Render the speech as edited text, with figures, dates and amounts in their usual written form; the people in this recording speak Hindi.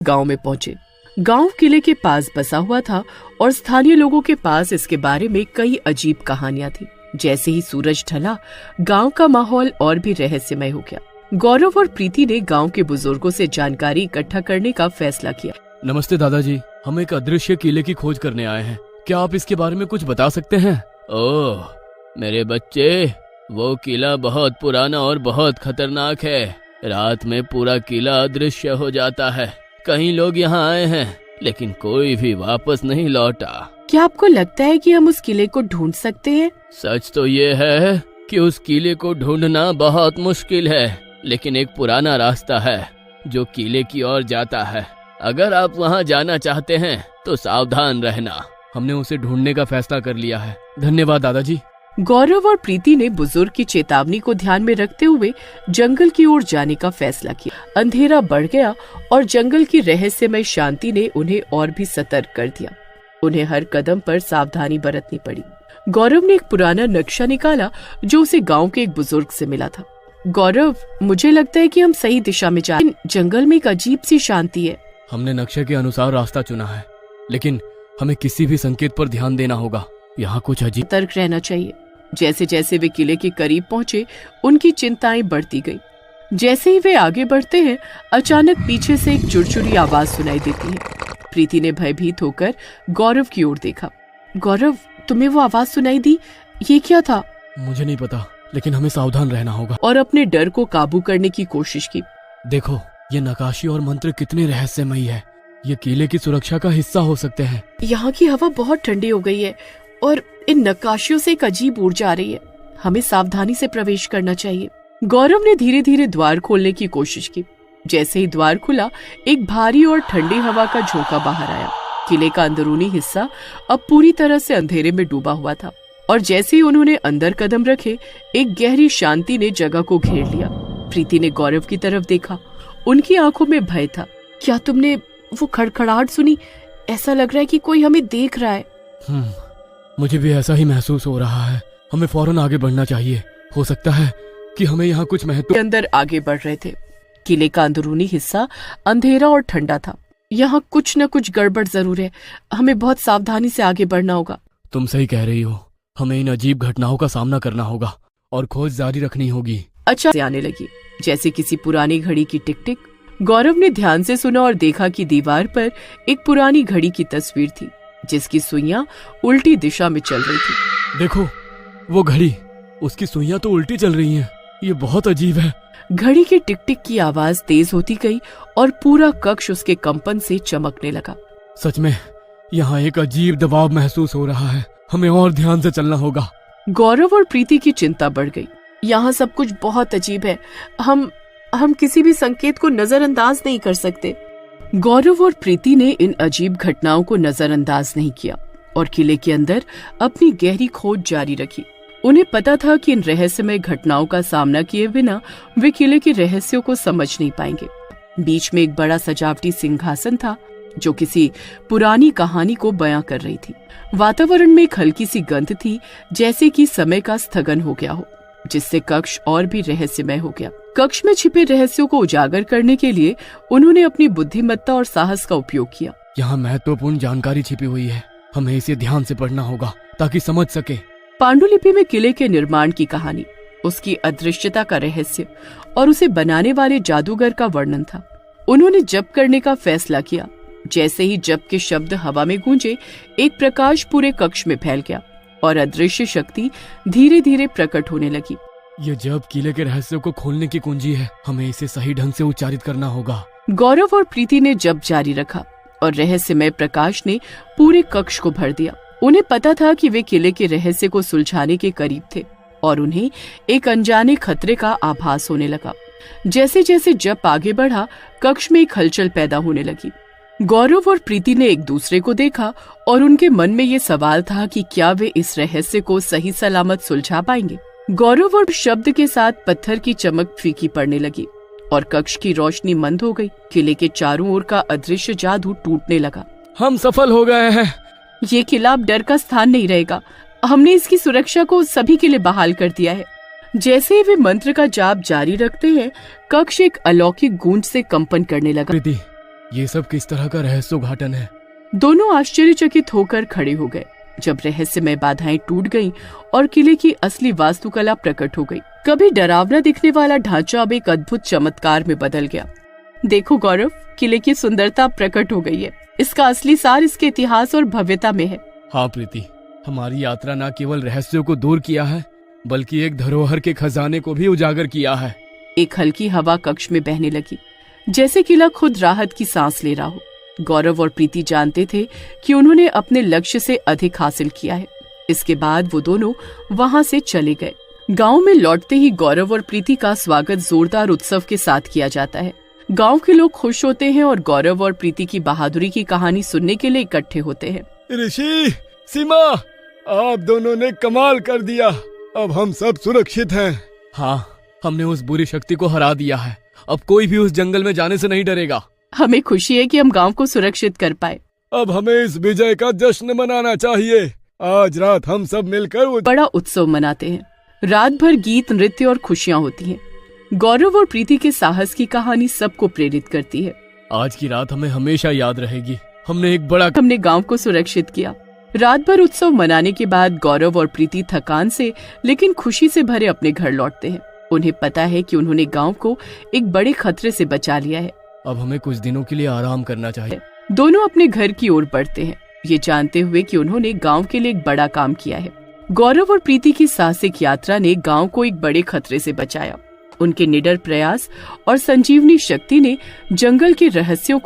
गांव में पहुंचे। गांव किले के पास बसा हुआ था और स्थानीय लोगों के पास इसके बारे में कई अजीब कहानियां थी। जैसे ही सूरज ढला, गांव का माहौल और भी रहस्यमय हो गया। गौरव और प्रीति ने गांव के बुजुर्गों से जानकारी इकट्ठा करने का फैसला किया। नमस्ते दादाजी, हम एक अदृश्य किले की खोज करने आए हैं। क्या आप इसके बारे में कुछ बता सकते हैं? ओह मेरे बच्चे, वो किला बहुत पुराना और बहुत खतरनाक है। रात में पूरा किला अदृश्य हो जाता है। कई लोग यहाँ आए हैं लेकिन कोई भी वापस नहीं लौटा। क्या आपको लगता है कि हम उस किले को ढूंढ सकते हैं? सच तो ये है कि उस किले को ढूंढना बहुत मुश्किल है, लेकिन एक पुराना रास्ता है जो किले की ओर जाता है। अगर आप वहाँ जाना चाहते हैं तो सावधान रहना। हमने उसे ढूंढने का फैसला कर लिया है। धन्यवाद दादाजी। गौरव और प्रीति ने बुजुर्ग की चेतावनी को ध्यान में रखते हुए जंगल की ओर जाने का फैसला किया। अंधेरा बढ़ गया और जंगल की रहस्यमय शांति ने उन्हें और भी सतर्क कर दिया। उन्हें हर कदम पर सावधानी बरतनी पड़ी। गौरव ने एक पुराना नक्शा निकाला जो उसे गांव के एक बुजुर्ग से मिला था। गौरव, मुझे लगता है कि हम सही दिशा में जा रहे हैं। जंगल में एक अजीब सी शांति है। हमने नक्शे के अनुसार रास्ता चुना है, लेकिन हमें किसी भी संकेत पर ध्यान देना होगा। यहाँ कुछ अजीब। सतर्क रहना चाहिए। जैसे जैसे वे किले के करीब पहुँचे, उनकी चिंताएं बढ़ती गई। जैसे ही वे आगे बढ़ते हैं, अचानक पीछे से एक चुरचुरी आवाज सुनाई देती है। प्रीति ने भयभीत होकर गौरव की ओर देखा। गौरव, तुम्हें वो आवाज सुनाई दी? ये क्या था? मुझे नहीं पता, लेकिन हमें सावधान रहना होगा। और अपने डर को काबू करने की कोशिश की। देखो, ये नक्काशी और मंत्र कितने रहस्यमयी है। ये किले की सुरक्षा का हिस्सा हो सकते हैं। यहाँ की हवा बहुत ठंडी हो गई है और इन नक्काशियों से एक अजीब ऊर्जा आ रही है। हमें सावधानी से प्रवेश करना चाहिए। गौरव ने धीरे धीरे द्वार खोलने की कोशिश की। जैसे ही द्वार खुला, एक भारी और ठंडी हवा का झोंका बाहर आया। किले का अंदरूनी हिस्सा अब पूरी तरह से अंधेरे में डूबा हुआ था और जैसे ही उन्होंने अंदर कदम रखे, एक गहरी शांति ने जगह को घेर लिया। प्रीति ने गौरव की तरफ देखा। उनकी आंखों में भय था। क्या तुमने वो खड़खड़ाहट सुनी? ऐसा लग रहा है कि कोई हमें देख रहा है। मुझे भी ऐसा ही महसूस हो रहा है। हमें फौरन आगे बढ़ना चाहिए। हो सकता है कि हमें यहाँ कुछ महत्व। अंदर आगे बढ़ रहे थे। किले का अंदरूनी हिस्सा अंधेरा और ठंडा था। यहाँ कुछ न कुछ गड़बड़ जरूर है। हमें बहुत सावधानी से आगे बढ़ना होगा। तुम सही कह रही हो। हमें इन अजीब घटनाओं का सामना करना होगा और खोज जारी रखनी होगी। अच्छा आने लगी, जैसे किसी पुरानी घड़ी की टिक टिक। गौरव ने ध्यान से सुना और देखा कि दीवार पर एक पुरानी घड़ी की तस्वीर थी जिसकी सुइयां उल्टी दिशा में चल रही थी। देखो, वो घड़ी, उसकी सुइयां तो उल्टी चल रही हैं। ये बहुत अजीब है। घड़ी की टिक टिक की आवाज तेज होती गई और पूरा कक्ष उसके कंपन से चमकने लगा। सच में यहाँ एक अजीब दबाव महसूस हो रहा है। हमें और ध्यान से चलना होगा। गौरव और प्रीति की चिंता बढ़ गई। यहाँ सब कुछ बहुत अजीब है। हम किसी भी संकेत को नजरअंदाज नहीं कर सकते। गौरव और प्रीति ने इन अजीब घटनाओं को नजरअंदाज नहीं किया और किले के अंदर अपनी गहरी खोज जारी रखी। उन्हें पता था कि इन रहस्यमय घटनाओं का सामना किए बिना वे किले के रहस्यों को समझ नहीं पाएंगे। बीच में एक बड़ा सजावटी सिंहासन था जो किसी पुरानी कहानी को बयां कर रही थी। वातावरण में एक हल्की सी गंध थी, जैसे कि समय का स्थगन हो गया हो, जिससे कक्ष और भी रहस्यमय हो गया। कक्ष में छिपे रहस्यों को उजागर करने के लिए उन्होंने अपनी बुद्धिमत्ता और साहस का उपयोग किया। यहाँ महत्वपूर्ण जानकारी छिपी हुई है। हमें इसे ध्यान से पढ़ना होगा ताकि समझ सके। पांडुलिपि में किले के निर्माण की कहानी, उसकी अदृश्यता का रहस्य और उसे बनाने वाले जादूगर का वर्णन था। उन्होंने जप करने का फैसला किया। जैसे ही जप के शब्द हवा में गूंजे, एक प्रकाश पूरे कक्ष में फैल गया और अदृश्य शक्ति धीरे धीरे प्रकट होने लगी। ये जप किले के रहस्यों को खोलने की कुंजी है। हमें इसे सही ढंग से उच्चारित करना होगा। गौरव और प्रीति ने जप जारी रखा और रहस्यमय प्रकाश ने पूरे कक्ष को भर दिया। उन्हें पता था कि वे किले के रहस्य को सुलझाने के करीब थे और उन्हें एक अनजाने खतरे का आभास होने लगा। जैसे जैसे जप आगे बढ़ा, कक्ष में एक हलचल पैदा होने लगी। गौरव और प्रीति ने एक दूसरे को देखा और उनके मन में ये सवाल था कि क्या वे इस रहस्य को सही सलामत सुलझा पाएंगे। गौरव और शब्द के साथ पत्थर की चमक फीकी पड़ने लगी और कक्ष की रोशनी मंद हो गई। किले के चारों ओर का अदृश्य जादू टूटने लगा। हम सफल हो गए हैं। ये किला अब डर का स्थान नहीं रहेगा। हमने इसकी सुरक्षा को सभी के लिए बहाल कर दिया है। जैसे ही वे मंत्र का जाप जारी रखते हैं, कक्ष एक अलौकिक गूंज से कंपन करने लगा। प्रीति, ये सब किस तरह का रहस्योद्घाटन है? दोनों आश्चर्यचकित होकर खड़े हो गए जब रहस्यमय बाधाएं टूट गईं और किले की असली वास्तुकला प्रकट हो गई। कभी डरावना दिखने वाला ढांचा अब एक अद्भुत चमत्कार में बदल गया। देखो गौरव, किले की सुंदरता प्रकट हो गई है। इसका असली सार इसके इतिहास और भव्यता में है। हाँ प्रीति, हमारी यात्रा न केवल रहस्यों को दूर किया है बल्कि एक धरोहर के खजाने को भी उजागर किया है। एक हल्की हवा कक्ष में बहने लगी, जैसे किला खुद राहत की सांस ले रहा हो। गौरव और प्रीति जानते थे कि उन्होंने अपने लक्ष्य से अधिक हासिल किया है। इसके बाद वो दोनों वहां से चले गए। गांव में लौटते ही गौरव और प्रीति का स्वागत जोरदार उत्सव के साथ किया जाता है। गांव के लोग खुश होते हैं और गौरव और प्रीति की बहादुरी की कहानी सुनने के लिए इकट्ठे होते हैं। ऋषि, सीमा, आप दोनों ने कमाल कर दिया। अब हम सब सुरक्षित हैं। हाँ, हमने उस बुरी शक्ति को हरा दिया है। अब कोई भी उस जंगल में जाने से नहीं डरेगा। हमें खुशी है कि हम गांव को सुरक्षित कर पाए। अब हमें इस विजय का जश्न मनाना चाहिए। आज रात हम सब मिलकर बड़ा उत्सव मनाते हैं। रात भर गीत, नृत्य और खुशियाँ होती हैं। गौरव और प्रीति के साहस की कहानी सबको प्रेरित करती है। आज की रात हमें हमेशा याद रहेगी। हमने गांव को सुरक्षित किया। रात भर उत्सव मनाने के बाद गौरव और प्रीति थकान से लेकिन खुशी से भरे अपने घर लौटते हैं। उन्हें पता है कि उन्होंने गांव को एक बड़े खतरे से बचा लिया है। अब हमें कुछ दिनों के लिए आराम करना चाहिए। दोनों अपने घर की ओर बढ़ते हैं, ये जानते हुए कि उन्होंने गांव के लिए एक बड़ा काम किया है। गौरव और प्रीति की साहसिक यात्रा ने गांव को एक बड़े खतरे से बचाया। उनके निडर प्रयास और संजीवनी शक्ति ने जंगल के रहस्यों